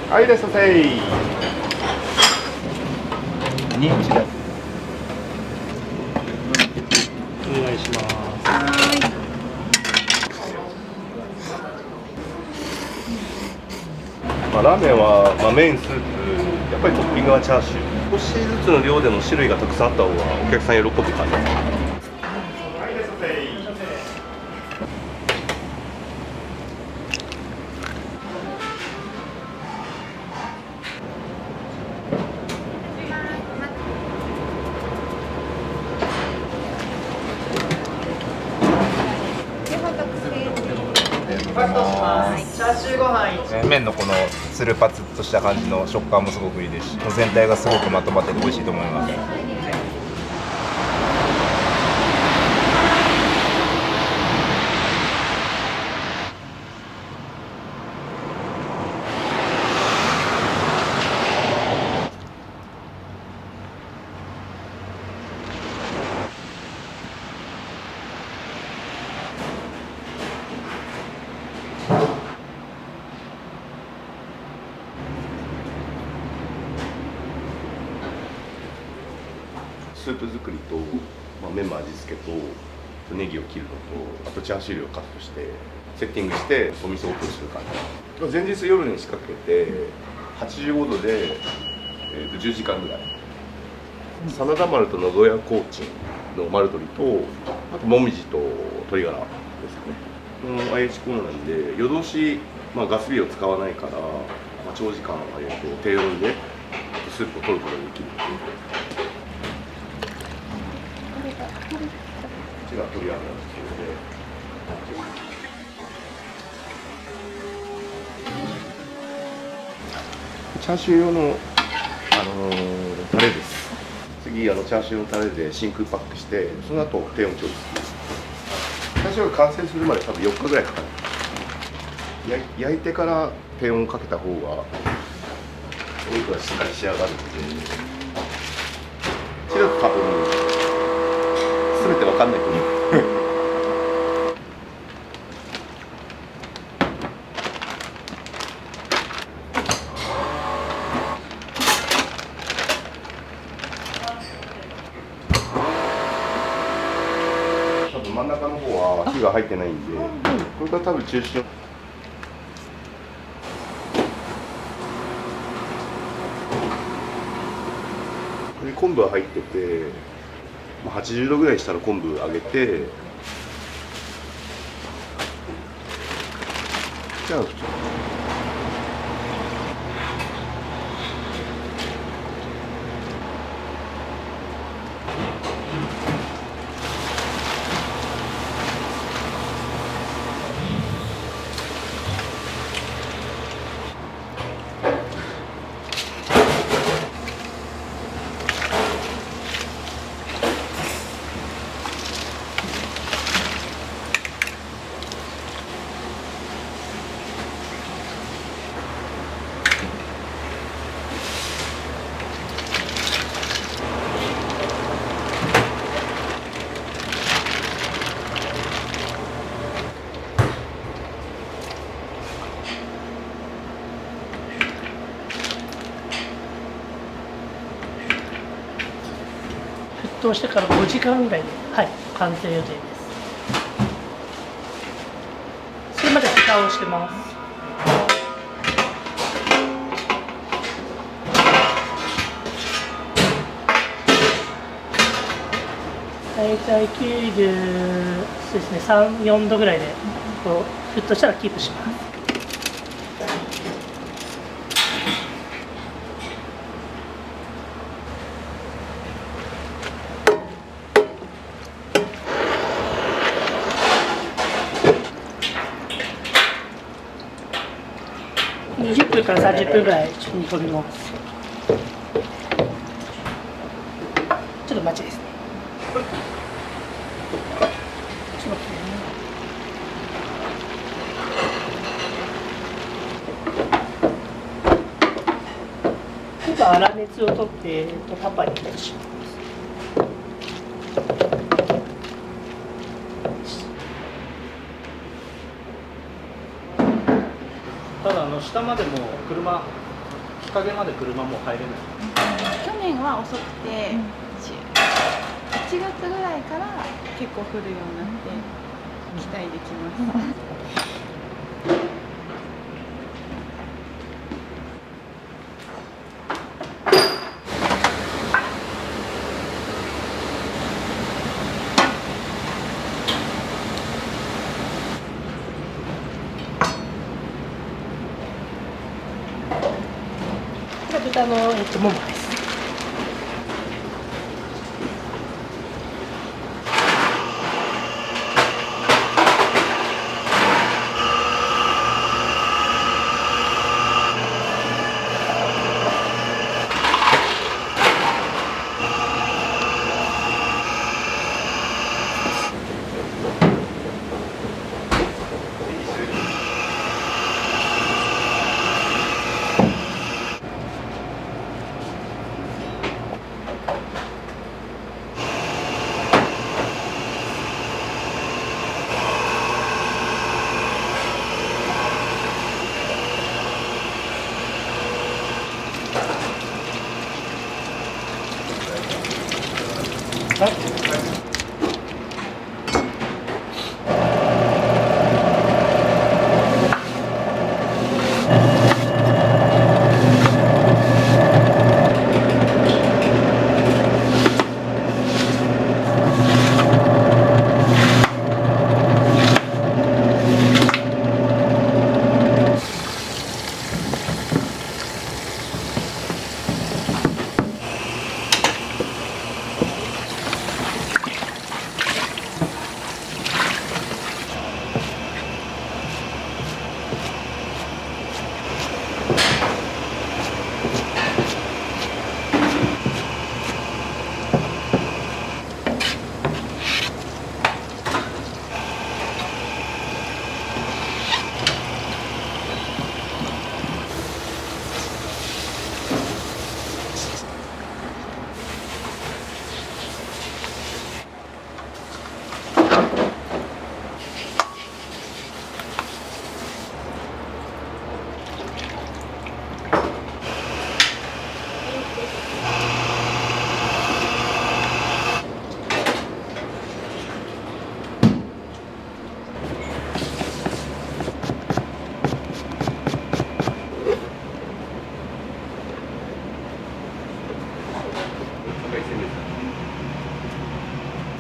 はい、いらっしゃいませ。認知だ。お願いします。ラーメンは、麺、スープ、やっぱりトッピングはチャーシュー。少しずつの量でも種類がたくさんあった方がお客さん喜ぶ感じです。はい、いらっしゃいませ。カットします。チャーシューご飯1。麺のこのつるパツっとした感じの食感もすごくいいですし、全体がすごくまとまってて美味しいと思います。スープ作りと、メンマ味付けとネギを切るのと、あとチャーシューをカットしてセッティングしてお味噌オープンする感じ。前日夜に仕掛けて85度で、10時間ぐらい。真田丸と名古屋コーチンの丸鶏と、あともみじと鶏ガラですかね。IH コーナーなんで夜通し、ガス火を使わないから、長時間、低温でスープを取ることができる。こちら鶏油なんですけどね。チャーシュー用の、タレです。次チャーシューのタレで真空パックして、その後低温調理する。チャーシューが完成するまで多分4日ぐらいかかる。焼いてから低温をかけた方がお肉がしっかり仕上がるので、ちらっと多分全て分かんないと思う。多分真ん中の方は火が入ってないんで、これから多分中心。これに昆布が入ってて、80度ぐらいにしたら昆布揚げて、じゃあ沸騰してから5時間ぐらいで、完成予定です。それまで蓋をしてます。大体90、そうですね、3、4度ぐらいでこう沸騰したらキープします。20分から30分ぐらいちょっと煮込みます。ちょっと待ちですね。ちょっと待ってね。ちょっと粗熱を取ってタッパーに移します。ただ下までも車日陰まで車もう入れない。去年は遅くて、1月ぐらいから結構降るようになって期待できます。豚のももです。はい。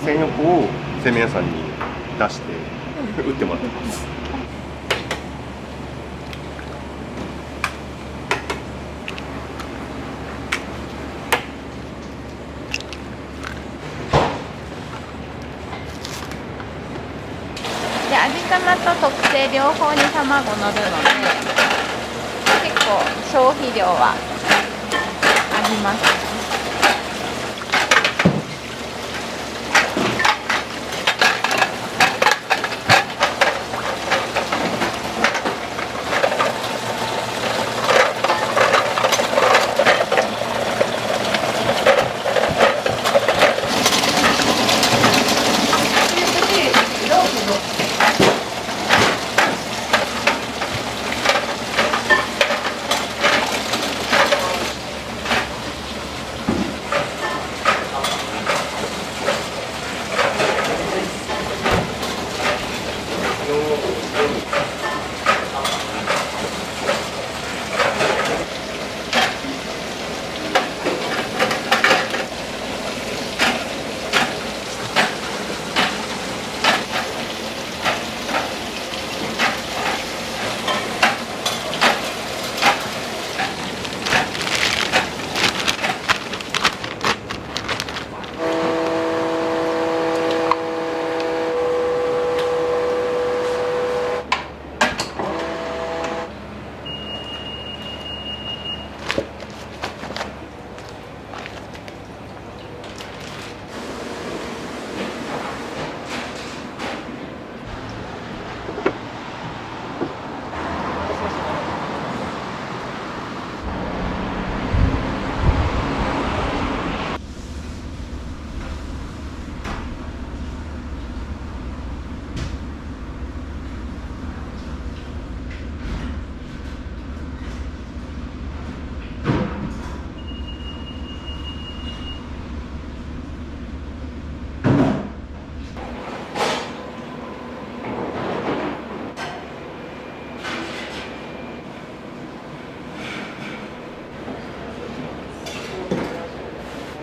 専用を製麺屋さんに出して売ってもらってます。で味玉と特製両方に卵乗るので結構消費量はあります。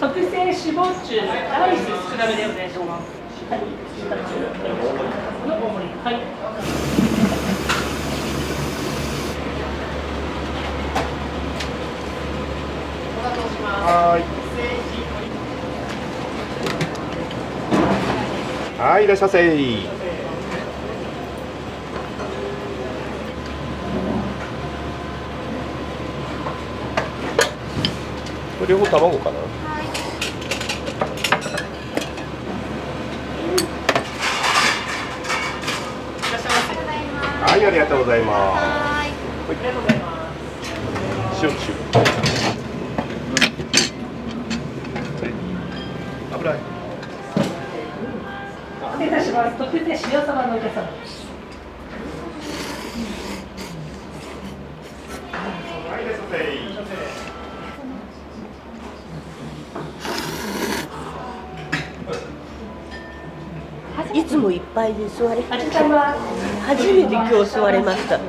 特製脂肪中ライス少なめでお願いします。はい。の大盛り。はい。はい、いらっしゃいませ。両方卵かな。はい、ありがとうございます。はい。塩塩。油。失礼いたします。特製塩そばのお客様。はい、いらっしゃいませ。いつもいっぱいで座れ、ありがとうございます。初めて今日座れました。はい。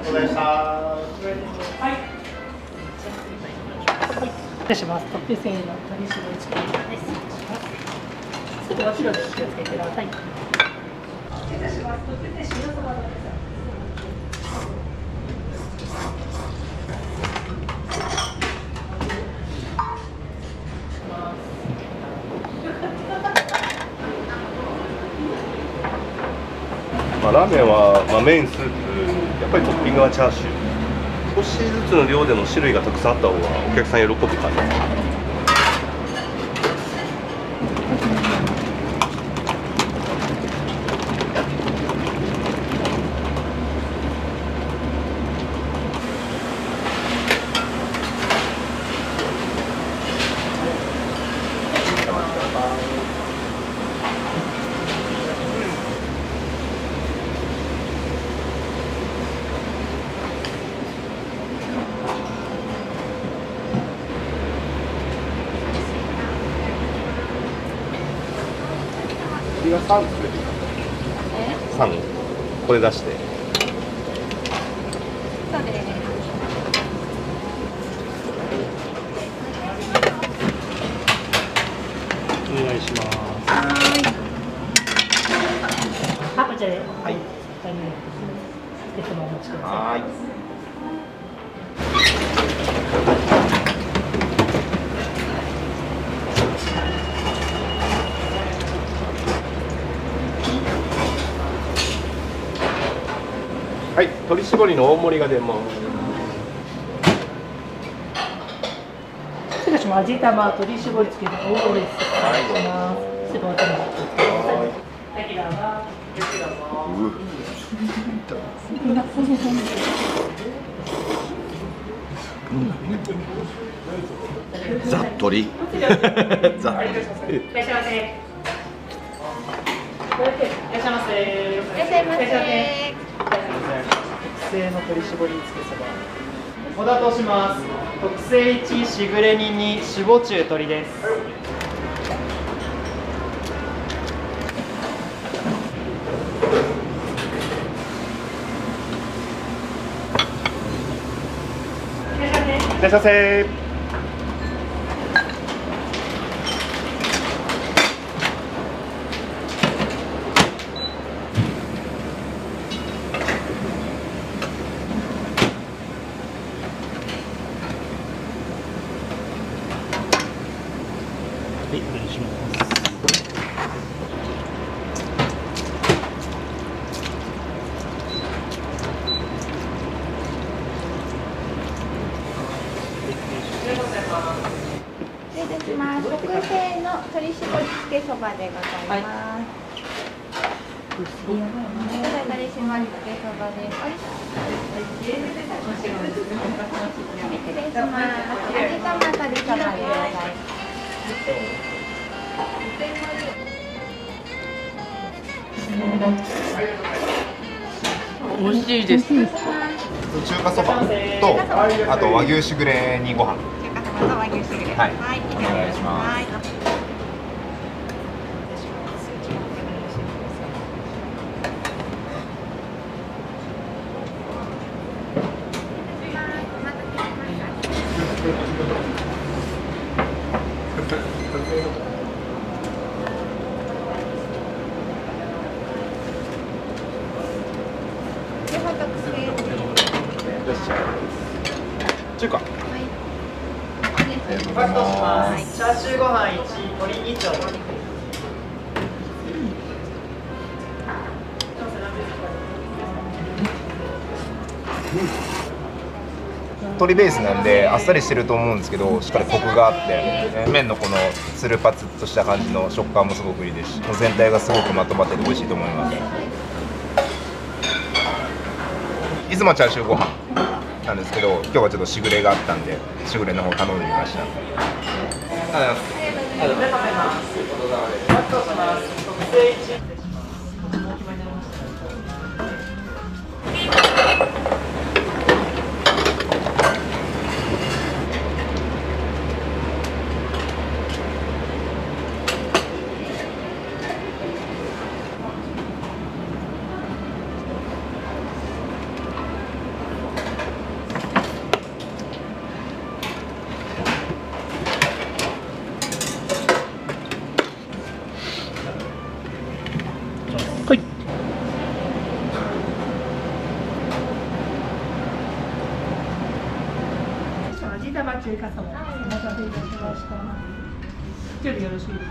失礼します。特製の鶏絞りチキンです。すぐお汁に気をつけてください。失礼いたします。特製塩そばのお客様。ラーメンは、メインスープ、やっぱりトッピングはチャーシュー。少しずつの量でも種類がたくさんあった方がお客さん喜ぶかな。次が3作れていいかな。3これ出して。そうです。お願いします。あ、こちらで。はい。ぜひお持ちください。はい。はい、鶏絞りの大盛りが出ます。失礼します。味玉鶏絞り付きの大盛りです。お願いします。すぐお手に取ってください。レギュラーはざっとり。いらっしゃいませ。いらっしゃいませ。いらっしゃいませ。特製の鶏絞りつけそば。お待たせします。特製1しぐれ煮に脂肪中鶏です。いらっしゃいませ。はい、お願いします。失礼いたします。特製の鶏絞りつけそばでございます。特製鶏絞りつけそばです。失礼します。味玉鶏そばでございます。美味しいです。中華そばと、あと和牛しぐれ煮ご飯。中華そばと和牛しぐれ。はいはい、お願いしますはい。お待たせしました。パクトします。チャーシューご飯1、鶏2丁。鶏ベースなんであっさりしてると思うんですけど、しっかりコクがあって、麺のこのつるパツっとした感じの食感もすごくいいですし、全体がすごくまとまってて美味しいと思います。いつもチャーシューご飯なんですけど、今日はちょっとしぐれがあったんで、しぐれの方頼んでみました。パクトします。特製1。味玉中華そばお待たせいたしました。準備よろしいですか？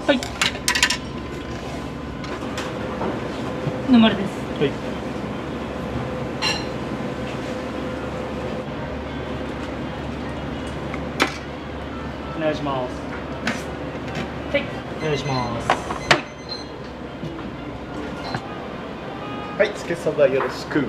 はい。沼です。はい。お願いします。はい、お願いします。はい、つけそばよろしく。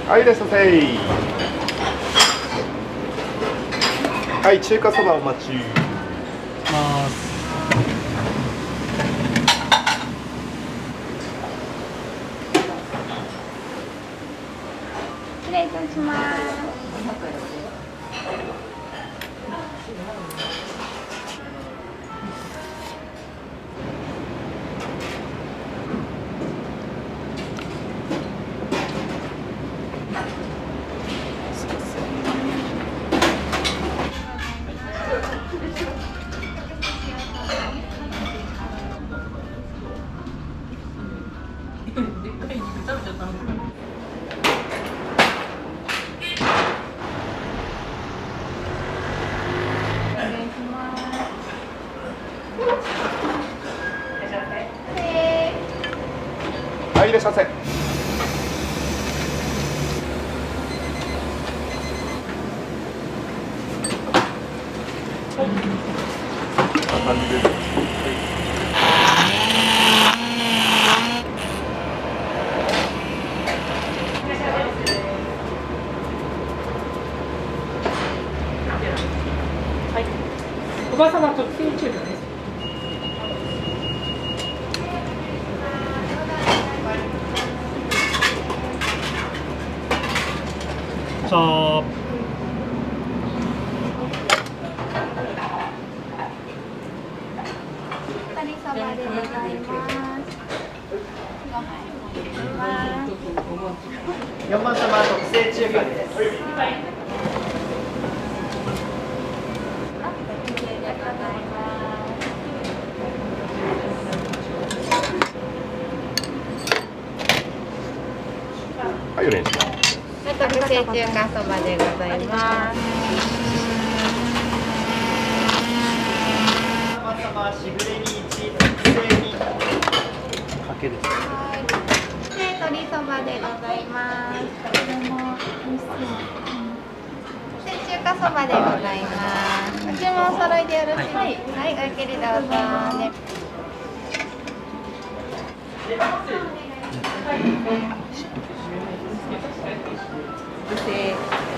はい、いらっしゃいませ。はい、中華そばお待ち。ます。失礼いたします。はい、いらっしゃいませ。おばあ様特製中華です。さあ。鶏そばでございます。ご飯4番様特製中華です。はい、お願いします。特製中華そばでございます。様しぐれ煮1、特製にかけです。で、鶏そばでございます。これも美味しそう。で、中華そばでございます。ご注文お揃いでよろしいですか？はい、ごゆっくりどうぞ。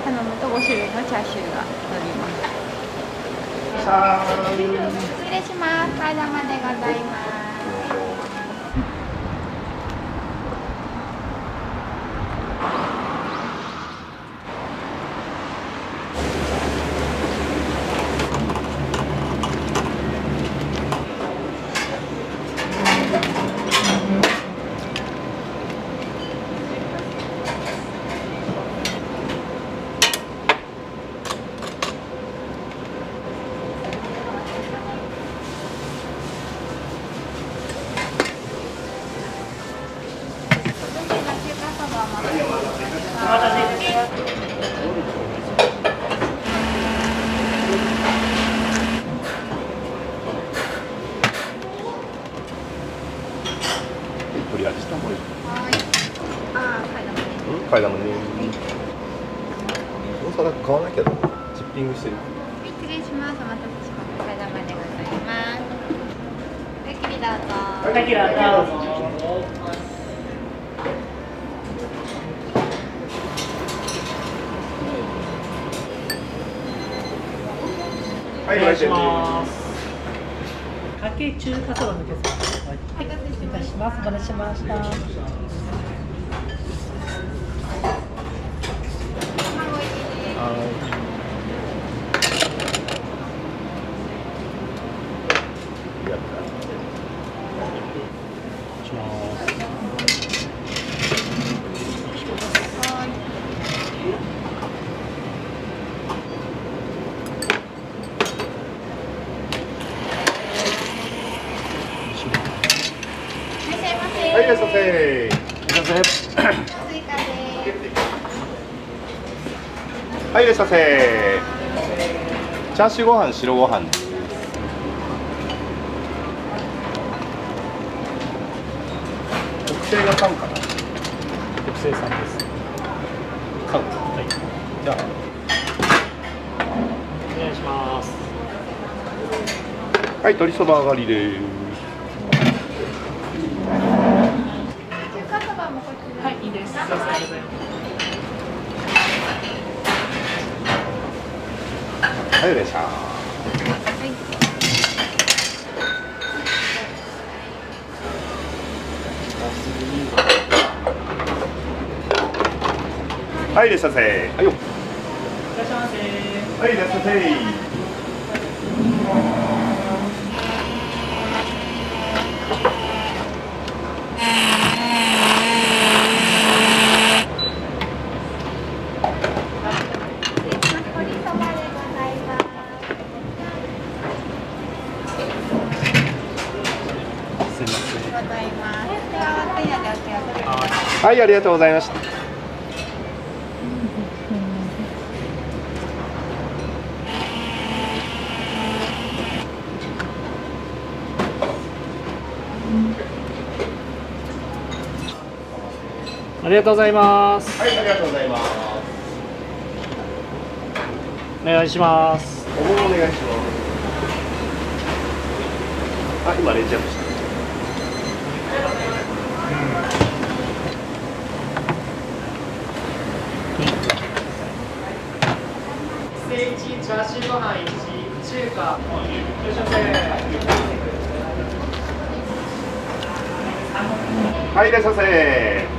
頼むと5種類のチャーシューが乗ります。失礼します。替え玉でございます。となく買わなきゃだチッピングしてる。失礼します。お待たせしました。お疲れ様でございます。ごゆっくりどうぞ。はい、どうぞ。はい、お願いします。かけ中華そばの決算。はい、失礼いたします。お待たせしました。卵入りです。はい、いらっしゃいませ。追加です。はい、いらっしゃいませ。チャーシューご飯、白ご飯です。特製が缶かな。特製さんです。缶。はい。じゃあ。お願いします。はい、鶏そば上がりです。中華そばもこちら。はい、いいです。はい。はい、お願いします。はい、いらっしゃいませ。はいよ。いらっしゃいませ。はい、いらっしゃいませ。鶏そばでございます。すみません。ございます。では、お手屋でお気をつけください。はい、ありがとうございました。ありがとうございます。はい、ありがとうございます。お願いします。お盆お願いします。あ、今レジャーした。ステージチャーシューご飯1、中華。いらっしゃいませ。はい、いらっしゃいませ。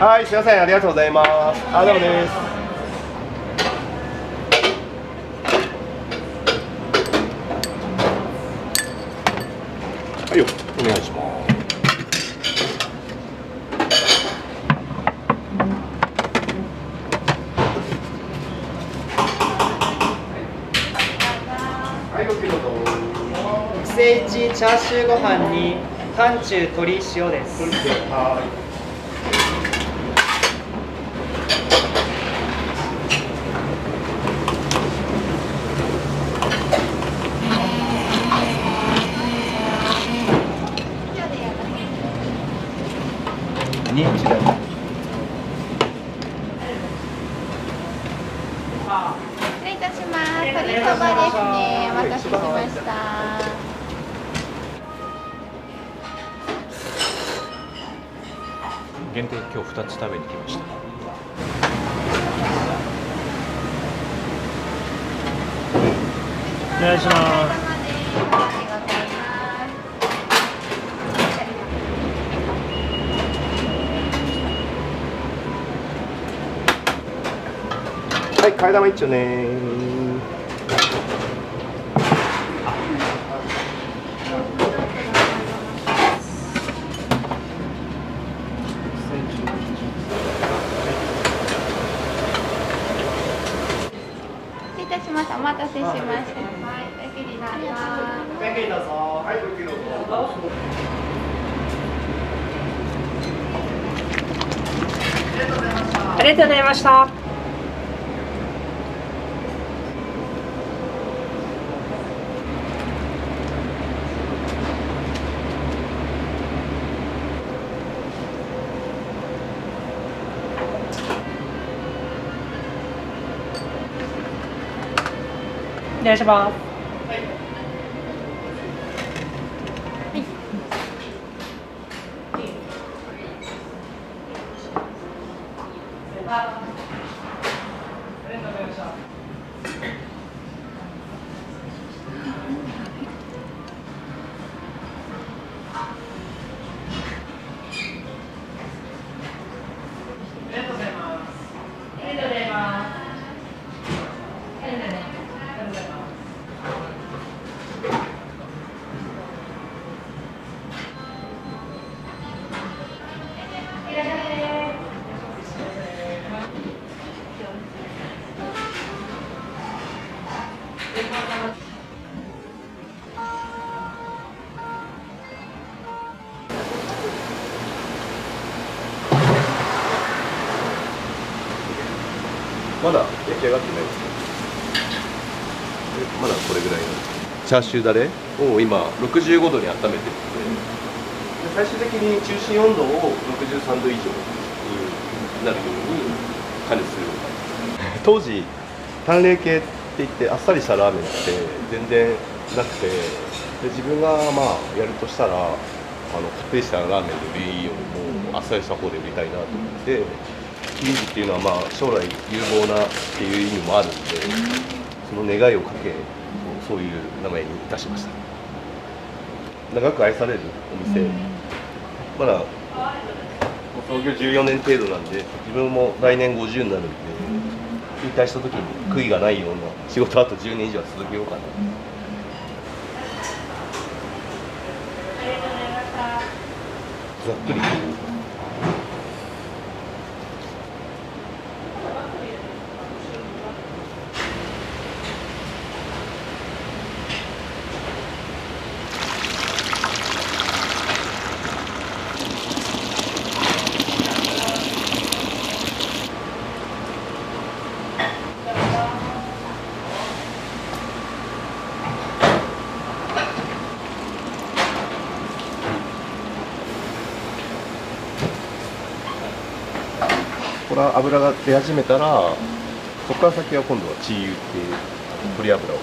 はい、すみません、ありがとうございます。あ、どうもです。はいよ、お願いします。はい、ごきどうぞ。特製チャーシューご飯に寒中鶏塩です。はい。に一台。失礼いたします。鶏そばですね。お待たせしました。限定今日2つ食べに来ました。お願いします。ありがとうございます。はい、替え玉一丁ね。失礼いたします。お待たせしました。はい、おゆっくりどうぞ。ごゆっくりどうぞ。はい、ごきどうぞ。ありがとうございました。はい、お願いします。まだ焼き上がってないですね。まだこれぐらいのチャーシューだれを今65度に温めてるので、最終的に中心温度を63度以上になるように加熱する。当時淡麗系って言ってあっさりしたラーメンって全然なくて、で自分がまあやるとしたらこってりしたラーメンで売るよりもあっさりした方で売りたいなと思って。キリンジっていうのはまあ将来有望なっていう意味もあるので、その願いをかけそういう名前にいたしました。長く愛されるお店、まだ創業14年程度なんで、自分も来年50になるんで、引退した時に悔いがないような仕事あと10年以上は続けようかな。ざっくりとこれは油が出始めたら、そこから先は今度はチー油っていう鶏油を